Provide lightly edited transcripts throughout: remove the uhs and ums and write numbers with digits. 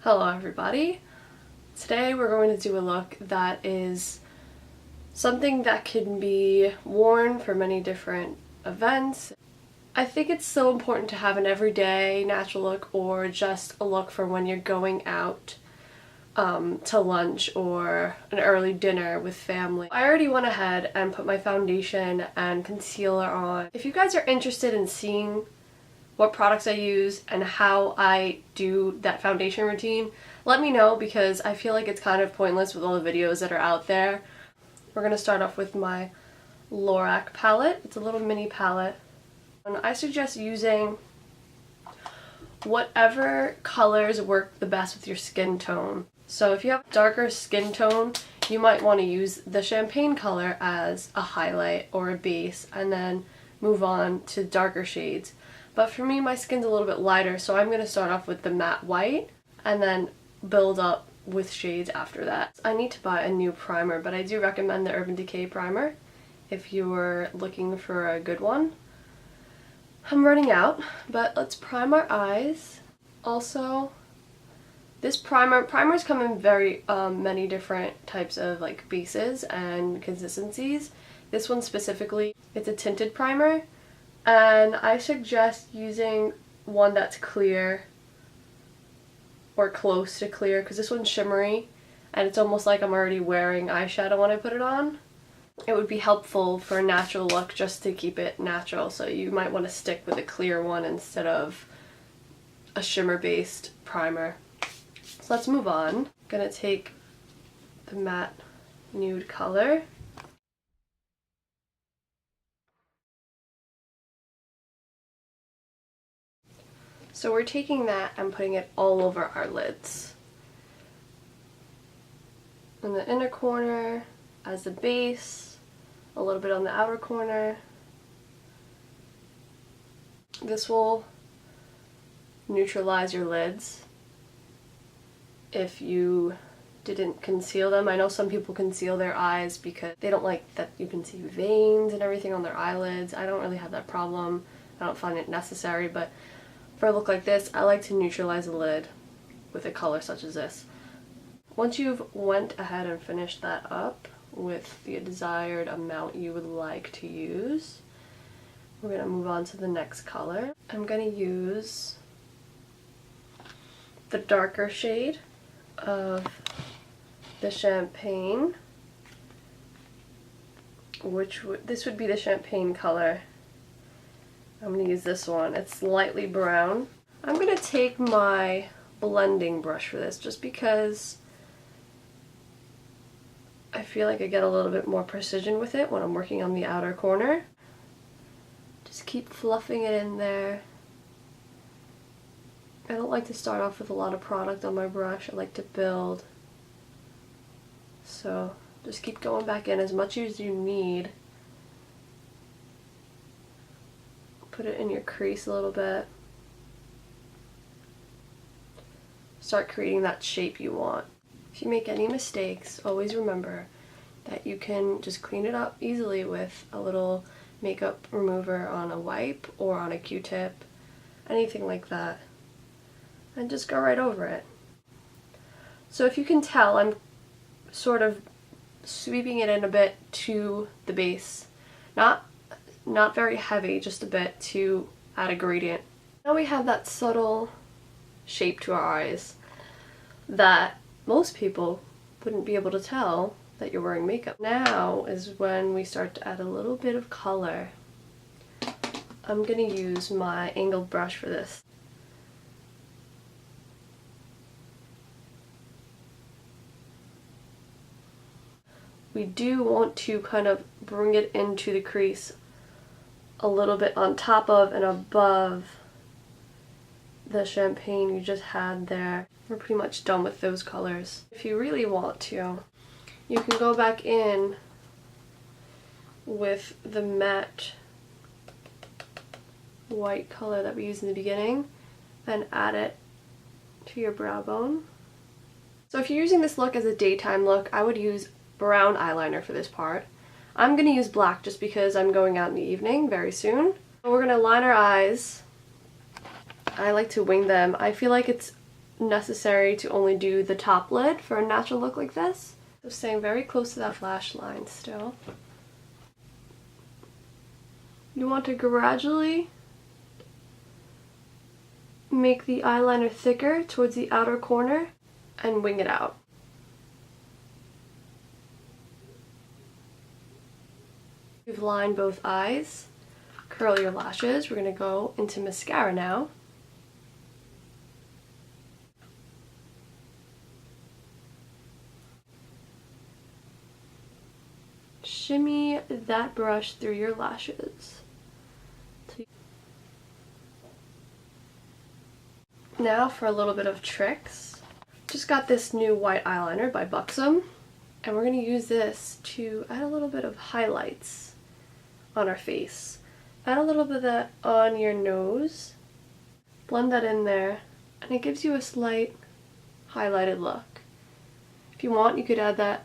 Hello everybody. Today we're going to do a look that is something that can be worn for many different events. I think it's so important to have an everyday natural look or just a look for when you're going out to lunch or an early dinner with family. I already went ahead and put my foundation and concealer on. If you guys are interested in seeing what products I use and how I do that foundation routine, let me know because I feel like it's kind of pointless with all the videos that are out there. We're going to start off with my Lorac palette. It's a little mini palette. And I suggest using whatever colors work the best with your skin tone. So if you have a darker skin tone, you might want to use the champagne color as a highlight or a base and then move on to darker shades. But for me, my skin's a little bit lighter, so I'm going to start off with the matte white and then build up with shades after that. I need to buy a new primer, but I do recommend the Urban Decay primer if you were looking for a good one. I'm running out, but let's prime our eyes. Also, this primers come in very many different types of like bases and consistencies. This one specifically, it's a tinted primer. And I suggest using one that's clear or close to clear because this one's shimmery and it's almost like I'm already wearing eyeshadow when I put it on. It would be helpful for a natural look just to keep it natural, so you might want to stick with a clear one instead of a shimmer based primer. So let's move on. I'm gonna take the matte nude color. So we're taking that and putting it all over our lids. In the inner corner as the base, a little bit on the outer corner. This will neutralize your lids if you didn't conceal them. I know some people conceal their eyes because they don't like that you can see veins and everything on their eyelids. I don't really have that problem. I don't find it necessary, but for a look like this, I like to neutralize the lid with a color such as this. Once you've went ahead and finished that up with the desired amount you would like to use, we're going to move on to the next color. I'm going to use the darker shade of the champagne, this would be the champagne color. I'm going to use this one. It's lightly brown. I'm going to take my blending brush for this just because I feel like I get a little bit more precision with it when I'm working on the outer corner. Just keep fluffing it in there. I don't like to start off with a lot of product on my brush. I like to build. So just keep going back in as much as you need. Put it in your crease a little bit. Start creating that shape you want. If you make any mistakes, always remember that you can just clean it up easily with a little makeup remover on a wipe or on a Q-tip, anything like that, and just go right over it. So if you can tell, I'm sort of sweeping it in a bit to the base. Not very heavy, just a bit to add a gradient. Now we have that subtle shape to our eyes that most people wouldn't be able to tell that you're wearing makeup. Now is when we start to add a little bit of color. I'm going to use my angled brush for this. We do want to kind of bring it into the crease a little bit on top of and above the champagne you just had there. We're pretty much done with those colors. If you really want to, you can go back in with the matte white color that we used in the beginning and add it to your brow bone. So if you're using this look as a daytime look, I would use brown eyeliner for this part. I'm going to use black just because I'm going out in the evening very soon. We're going to line our eyes. I like to wing them. I feel like it's necessary to only do the top lid for a natural look like this. So staying very close to that lash line still. You want to gradually make the eyeliner thicker towards the outer corner and wing it out. You've lined both eyes. Curl your lashes. We're going to go into mascara now. Shimmy that brush through your lashes. Now for a little bit of tricks. Just got this new white eyeliner by Buxom, and we're going to use this to add a little bit of highlights on our face. Add a little bit of that on your nose, blend that in there, and it gives you a slight highlighted look. If you want, you could add that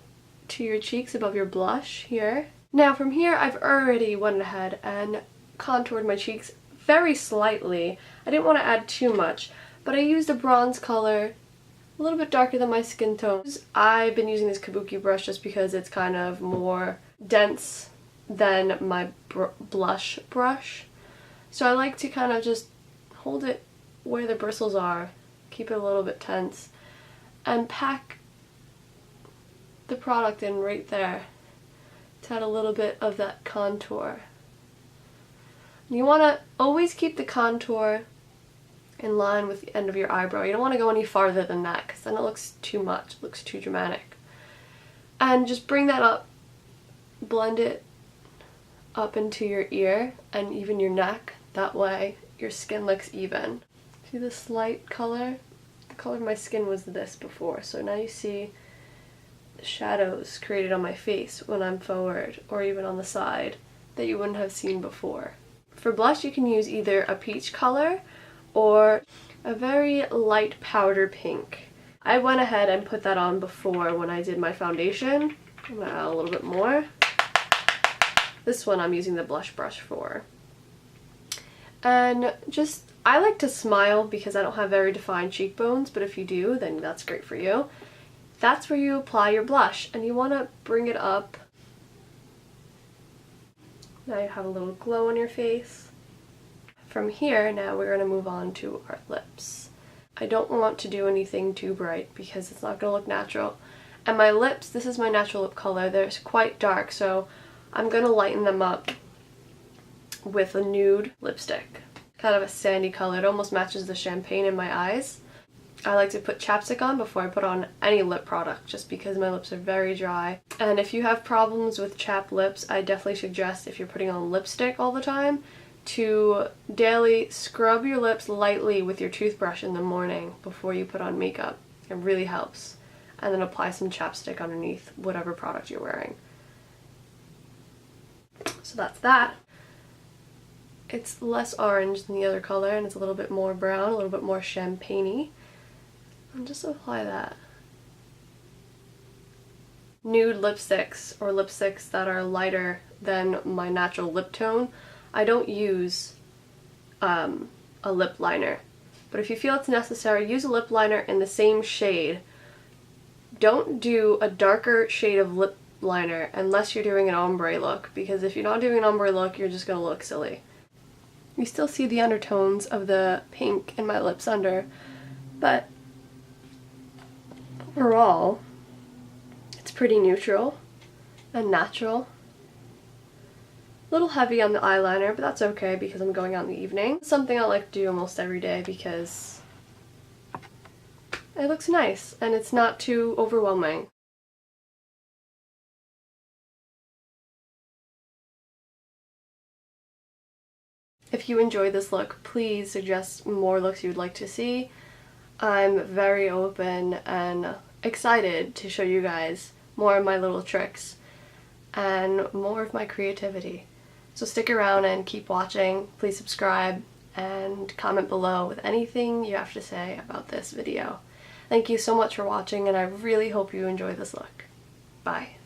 to your cheeks above your blush here. Now from here, I've already went ahead and contoured my cheeks very slightly. I didn't want to add too much, but I used a bronze color, a little bit darker than my skin tone. I've been using this Kabuki brush just because it's kind of more dense than my blush brush. So I like to kind of just hold it where the bristles are, keep it a little bit tense, and pack the product in right there to add a little bit of that contour. You want to always keep the contour in line with the end of your eyebrow. You don't want to go any farther than that because then it looks too much, it looks too dramatic. And just bring that up, blend it up into your ear and even your neck. That way your skin looks even. See the slight color? The color of my skin was this before, so now you see the shadows created on my face when I'm forward or even on the side that you wouldn't have seen before. For blush, you can use either a peach color or a very light powder pink. I went ahead and put that on before when I did my foundation. I'm going to add a little bit more. This one I'm using the blush brush for. And just, I like to smile because I don't have very defined cheekbones, but if you do, then that's great for you. That's where you apply your blush, and you want to bring it up. Now you have a little glow on your face. From here, now we're going to move on to our lips. I don't want to do anything too bright because it's not going to look natural. And my lips, this is my natural lip color, they're quite dark, so I'm going to lighten them up with a nude lipstick. Kind of a sandy color, it almost matches the champagne in my eyes. I like to put chapstick on before I put on any lip product just because my lips are very dry. And if you have problems with chapped lips, I definitely suggest, if you're putting on lipstick all the time, to daily scrub your lips lightly with your toothbrush in the morning before you put on makeup. It really helps. And then apply some chapstick underneath whatever product you're wearing. So that's that. It's less orange than the other color and it's a little bit more brown, a little bit more champagne-y. And just apply that. Nude lipsticks or lipsticks that are lighter than my natural lip tone, I don't use a lip liner. But if you feel it's necessary, use a lip liner in the same shade. Don't do a darker shade of lip liner unless you're doing an ombre look, because if you're not doing an ombre look, you're just going to look silly. You still see the undertones of the pink in my lips under, but overall, it's pretty neutral and natural. A little heavy on the eyeliner, but that's okay because I'm going out in the evening. It's something I like to do almost every day because it looks nice and it's not too overwhelming. If you enjoyed this look, please suggest more looks you would like to see. I'm very open and excited to show you guys more of my little tricks and more of my creativity. So stick around and keep watching. Please subscribe and comment below with anything you have to say about this video. Thank you so much for watching and I really hope you enjoy this look. Bye.